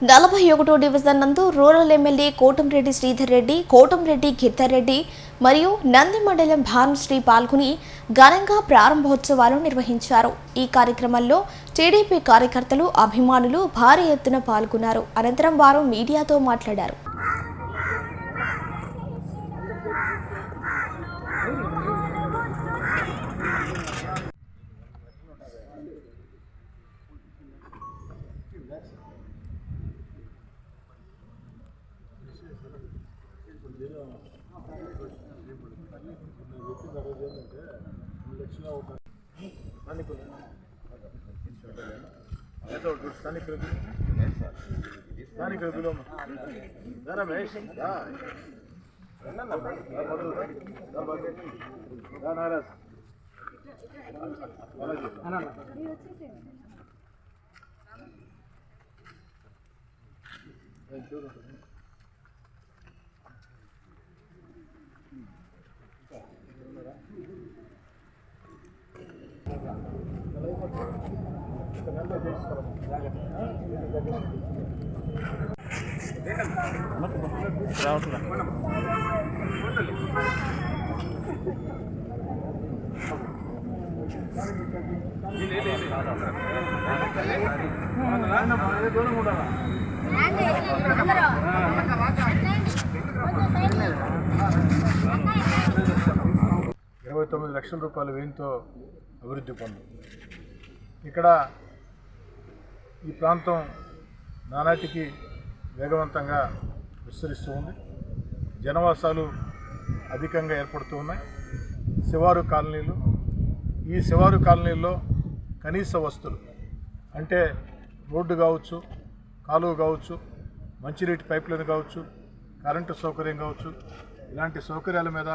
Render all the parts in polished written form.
41వ division నందు rural MLA Kotamreddy Sridhar Reddy, Kotamreddy Giridhar Reddy మరియు నంది మండలం భానుశ్రీ పాల్గొని ఘనంగా ప్రారంభోత్సవాలు నిర్వహించారు. ఈ కార్యక్రమంలో టీడీపీ కార్యకర్తలు, అభిమానులు భారీ ఎత్తున పాల్గొన్నారు. అనంతరం వారు మీడియాతో మాట్లాడారు. ₹29 లక్షల వ్యయంతో అభివృద్ధి పనులు. ఇక్కడ ఈ ప్రాంతం నానాటికి వేగవంతంగా విస్తరిస్తూ ఉంది. జనవాసాలు అధికంగా ఏర్పడుతూ ఉన్నాయి. శివారు కాలనీలు, ఈ శివారు కాలనీల్లో కనీస వస్తువులు అంటే రోడ్డు కావచ్చు, కాలువ కావచ్చు, మంచినీటి పైప్లైన్ కావచ్చు, కరెంటు సౌకర్యం కావచ్చు, ఇలాంటి సౌకర్యాల మీద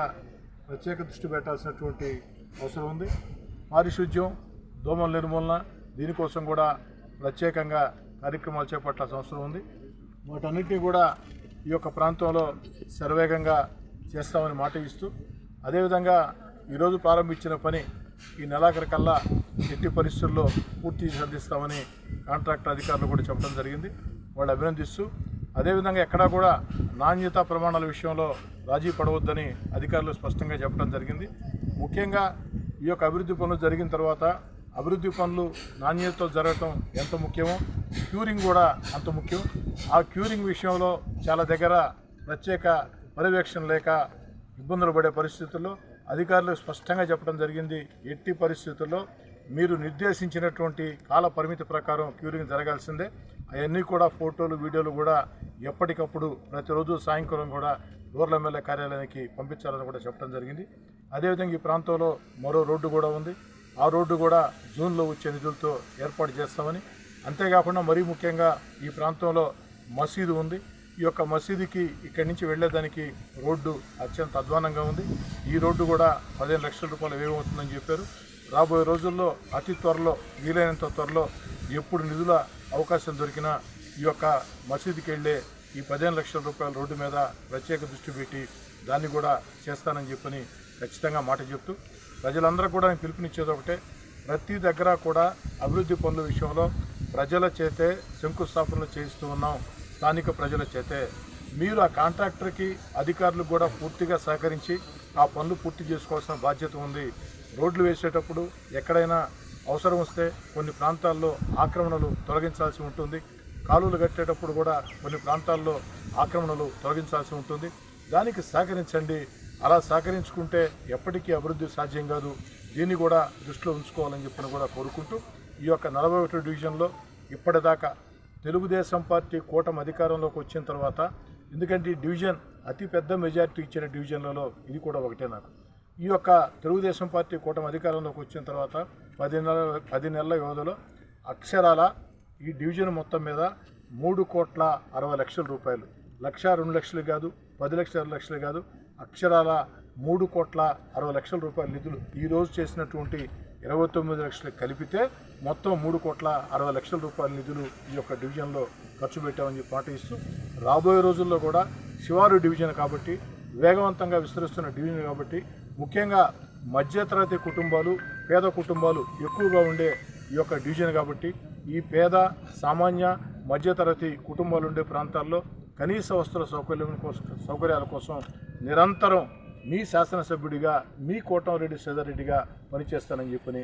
ప్రత్యేక దృష్టి పెట్టాల్సినటువంటి అవసరం ఉంది. పారిశుద్ధ్యం, దోమల నిర్మూలన, దీనికోసం కూడా ప్రత్యేకంగా కార్యక్రమాలు చేపట్టాల్సిన అవసరం ఉంది. వాటన్నిటినీ కూడా ఈ యొక్క ప్రాంతంలో శరవేగంగా చేస్తామని మాట ఇస్తూ, అదేవిధంగా ఈరోజు ప్రారంభించిన పని ఈ నెలాఖరు కల్లా ఎట్టి పరిస్థితుల్లో పూర్తి సాధిస్తామని కాంట్రాక్టర్ అధికారులు కూడా చెప్పడం జరిగింది. వాళ్ళు అభినందిస్తూ, అదేవిధంగా ఎక్కడా కూడా నాణ్యతా ప్రమాణాల విషయంలో రాజీ పడవద్దని అధికారులు స్పష్టంగా చెప్పడం జరిగింది. ముఖ్యంగా ఈ యొక్క అభివృద్ధి పనులు జరిగిన తర్వాత అభివృద్ధి పనులు నాణ్యతతో జరగటం ఎంత ముఖ్యమో క్యూరింగ్ కూడా అంత ముఖ్యం. ఆ క్యూరింగ్ విషయంలో చాలా దగ్గర ప్రత్యేక పర్యవేక్షణ లేక ఇబ్బందులు పడే పరిస్థితుల్లో అధికారులు స్పష్టంగా చెప్పడం జరిగింది. ఎట్టి పరిస్థితుల్లో మీరు నిర్దేశించినటువంటి కాల పరిమితి ప్రకారం క్యూరింగ్ జరగాల్సిందే. అవన్నీ కూడా ఫోటోలు, వీడియోలు కూడా ఎప్పటికప్పుడు ప్రతిరోజు సాయంకాలం కూడా రూరల్ ఎమ్మెల్యే కార్యాలయానికి పంపించాలని కూడా చెప్పడం జరిగింది. అదేవిధంగా ఈ ప్రాంతంలో మరో రోడ్డు కూడా ఉంది. ఆ రోడ్డు కూడా జూన్లో వచ్చే నిధులతో ఏర్పాటు చేస్తామని, అంతేకాకుండా మరీ ముఖ్యంగా ఈ ప్రాంతంలో మసీదు ఉంది. ఈ యొక్క మసీదుకి ఇక్కడి నుంచి వెళ్ళేదానికి రోడ్డు అత్యంత అధ్వానంగా ఉంది. ఈ రోడ్డు కూడా ₹15 లక్షల వ్యయం అవుతుందని చెప్పారు. రాబోయే రోజుల్లో అతి త్వరలో, వీలైనంత త్వరలో ఎప్పుడు నిధుల అవకాశం దొరికినా ఈ యొక్క మసీదుకి వెళ్ళే ఈ ₹15 లక్షల రోడ్డు మీద ప్రత్యేక దృష్టి పెట్టి దాన్ని కూడా చేస్తానని చెప్పని ఖచ్చితంగా మాట చెప్తూ, ప్రజలందరూ కూడా పిలుపునిచ్చేది ఒకటే, ప్రతి దగ్గర కూడా అభివృద్ధి పనుల విషయంలో ప్రజల చేతే శంకుస్థాపనలు చేయిస్తూ ఉన్నాం. స్థానిక ప్రజల చేతే మీరు ఆ కాంట్రాక్టర్కి, అధికారులకు కూడా పూర్తిగా సహకరించి ఆ పనులు పూర్తి చేసుకోవాల్సిన బాధ్యత ఉంది. రోడ్లు వేసేటప్పుడు ఎక్కడైనా అవసరం వస్తే కొన్ని ప్రాంతాల్లో ఆక్రమణలు తొలగించాల్సి ఉంటుంది. కాలువలు కట్టేటప్పుడు కూడా కొన్ని ప్రాంతాల్లో ఆక్రమణలు తొలగించాల్సి ఉంటుంది. దానికి సహకరించండి. అలా సహకరించుకుంటే ఎప్పటికీ అభివృద్ధి సాధ్యం కాదు. దీన్ని కూడా దృష్టిలో ఉంచుకోవాలని చెప్పని కూడా కోరుకుంటూ, ఈ యొక్క 41వ డివిజన్లో ఇప్పటిదాకా తెలుగుదేశం పార్టీ కూటమి అధికారంలోకి వచ్చిన తర్వాత, ఎందుకంటే ఈ డివిజన్ అతిపెద్ద మెజారిటీ ఇచ్చిన డివిజన్లలో ఇది కూడా ఒకటే. నాకు ఈ యొక్క తెలుగుదేశం పార్టీ కూటమి అధికారంలోకి వచ్చిన తర్వాత 10 నెలల వ్యవధిలో అక్షరాల ఈ డివిజన్ మొత్తం మీద ₹3,60,00,000, 1,02 లక్షలు కాదు, 10 లక్షలు కాదు, అక్షరాల ₹3,60,00,000 నిధులు ఈరోజు చేసినటువంటి 29 లక్షలు కలిపితే మొత్తం ₹3,60,00,000 నిధులు ఈ యొక్క డివిజన్లో ఖర్చు పెట్టామని చెప్పి మాట ఇస్తూ, రాబోయే రోజుల్లో కూడా శివారు డివిజన్ కాబట్టి, వేగవంతంగా విస్తరిస్తున్న డివిజన్ కాబట్టి, ముఖ్యంగా మధ్యతరగతి కుటుంబాలు, పేద కుటుంబాలు ఎక్కువగా ఉండే ఈ యొక్క డివిజన్ కాబట్టి, ఈ పేద, సామాన్య, మధ్యతరగతి కుటుంబాలు ఉండే ప్రాంతాల్లో కనీస వస్తువుల సౌకర్యాల కోసం నిరంతరం మీ శాసనసభ్యుడిగా మీ కోటంరెడ్డి శ్రీధర్ రెడ్డిగా పనిచేస్తానని చెప్పని